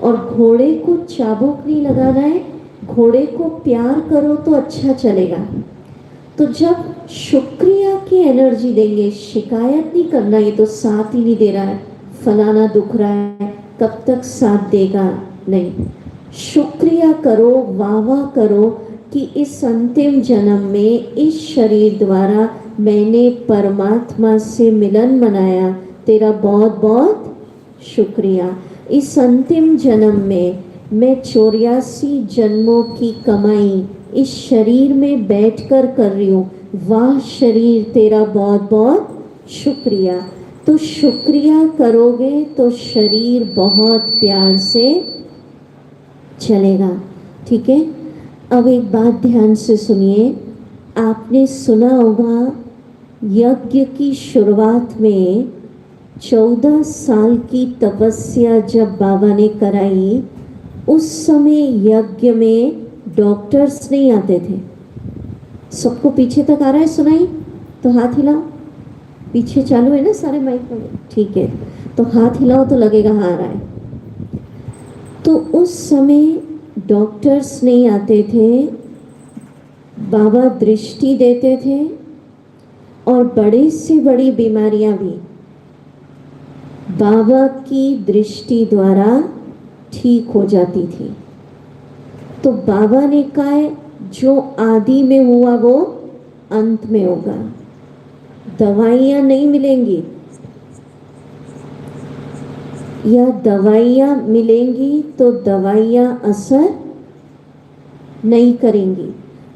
और घोड़े को चाबुक नहीं लगाना है, घोड़े को प्यार करो तो अच्छा चलेगा। तो जब शुक्रिया की एनर्जी देंगे, शिकायत नहीं करना, ये तो साथ ही नहीं दे रहा है, फलाना दुख रहा है, कब तक साथ देगा, नहीं, शुक्रिया करो, वाह वाह करो कि इस अंतिम जन्म में इस शरीर द्वारा मैंने परमात्मा से मिलन मनाया, तेरा बहुत बहुत शुक्रिया। इस अंतिम जन्म में मैं 84 जन्मों की कमाई इस शरीर में बैठकर कर रही हूँ, वाह शरीर तेरा बहुत बहुत शुक्रिया। तो शुक्रिया करोगे तो शरीर बहुत प्यार से चलेगा। ठीक है, अब एक बात ध्यान से सुनिए। आपने सुना होगा यज्ञ की शुरुआत में 14 साल की तपस्या जब बाबा ने कराई, उस समय यज्ञ में डॉक्टर्स नहीं आते थे। सबको पीछे तक आ रहा है सुनाई? तो हाथ हिलाओ। पीछे चालू है ना सारे माइक में? ठीक है, तो हाथ हिलाओ तो लगेगा हाँ आ रहा है। तो उस समय डॉक्टर्स नहीं आते थे, बाबा दृष्टि देते थे और बड़ी से बड़ी बीमारियां भी बाबा की दृष्टि द्वारा ठीक हो जाती थी। तो बाबा ने कहा जो आदि में हुआ वो अंत में होगा, दवाइयाँ नहीं मिलेंगी, या दवाइयाँ मिलेंगी तो दवाइयाँ असर नहीं करेंगी।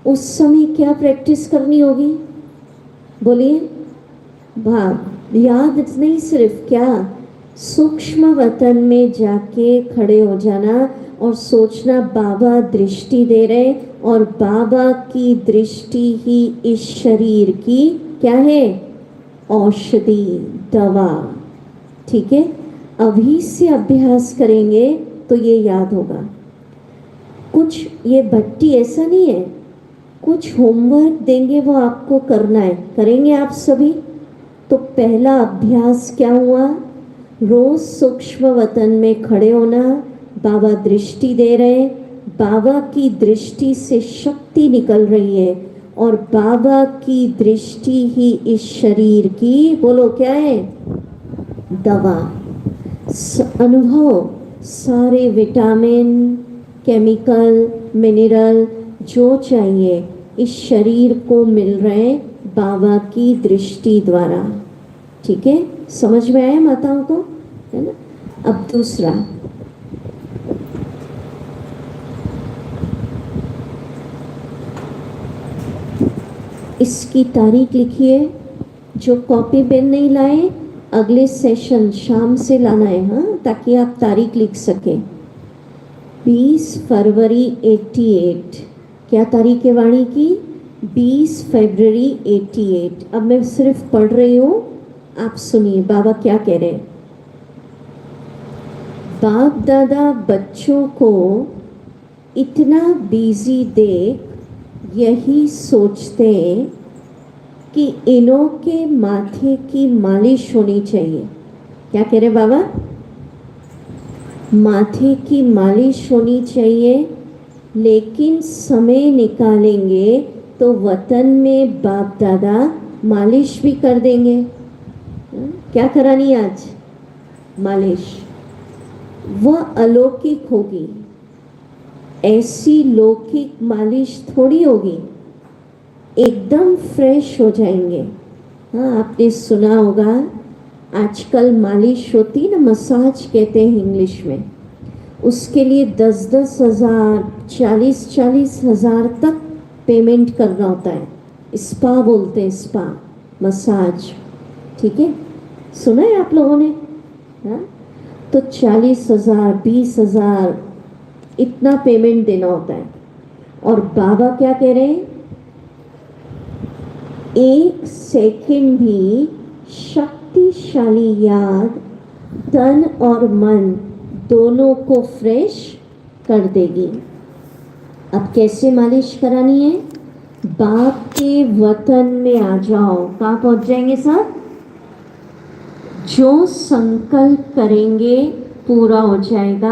उस समय क्या प्रैक्टिस करनी होगी? बोलिए। भाव याद नहीं, सिर्फ क्या, सूक्ष्म वतन में जाके खड़े हो जाना और सोचना बाबा दृष्टि दे रहे, और बाबा की दृष्टि ही इस शरीर की क्या है? औषधि, दवा। ठीक है, अभी से अभ्यास करेंगे तो ये याद होगा। कुछ ये भट्टी ऐसा नहीं है, कुछ होमवर्क देंगे वो आपको करना है, करेंगे आप सभी। तो पहला अभ्यास क्या हुआ? रोज सूक्ष्म वतन में खड़े होना, बाबा दृष्टि दे रहे, बाबा की दृष्टि से शक्ति निकल रही है, और बाबा की दृष्टि ही इस शरीर की, बोलो क्या है? दवा। अनुभव, सारे विटामिन, केमिकल, मिनरल जो चाहिए इस शरीर को मिल रहे बाबा की दृष्टि द्वारा। ठीक है, समझ में आया माताओं को? है ना। अब दूसरा, इसकी तारीख लिखिए। जो कॉपी पेन नहीं लाए, अगले सेशन शाम से लाना है, हाँ, ताकि आप तारीख लिख सकें। 20 फरवरी 88। क्या तारीख है वाणी की? 20 फरवरी 88। अब मैं सिर्फ पढ़ रही हूँ, आप सुनिए बाबा क्या कह रहे हैं। बाप दादा बच्चों को इतना बिजी देख यही सोचते हैं कि इनों के माथे की मालिश होनी चाहिए। क्या कह रहे बाबा? माथे की मालिश होनी चाहिए, लेकिन समय निकालेंगे तो वतन में बाप दादा मालिश भी कर देंगे। क्या करानी आज? मालिश। वह अलौकिक होगी, ऐसी लौकिक मालिश थोड़ी होगी, एकदम फ्रेश हो जाएंगे। हाँ, आपने सुना होगा आजकल मालिश होती ना, मसाज कहते हैं इंग्लिश में, उसके लिए 10-10 हज़ार, 40-40 हज़ार तक पेमेंट करना होता है। स्पा बोलते हैं, स्पा मसाज। ठीक है, सुना है आप लोगों ने? हाँ, तो 40 हज़ार, 20 हज़ार इतना पेमेंट देना होता है। और बाबा क्या कह रहे हैं? 1 सेकंड भी शक्तिशाली याद तन और मन दोनों को फ्रेश कर देगी। अब कैसे मालिश करानी है? बाप के वतन में आ जाओ। कहाँ पहुंच जाएंगे साहब? जो संकल्प करेंगे पूरा हो जाएगा।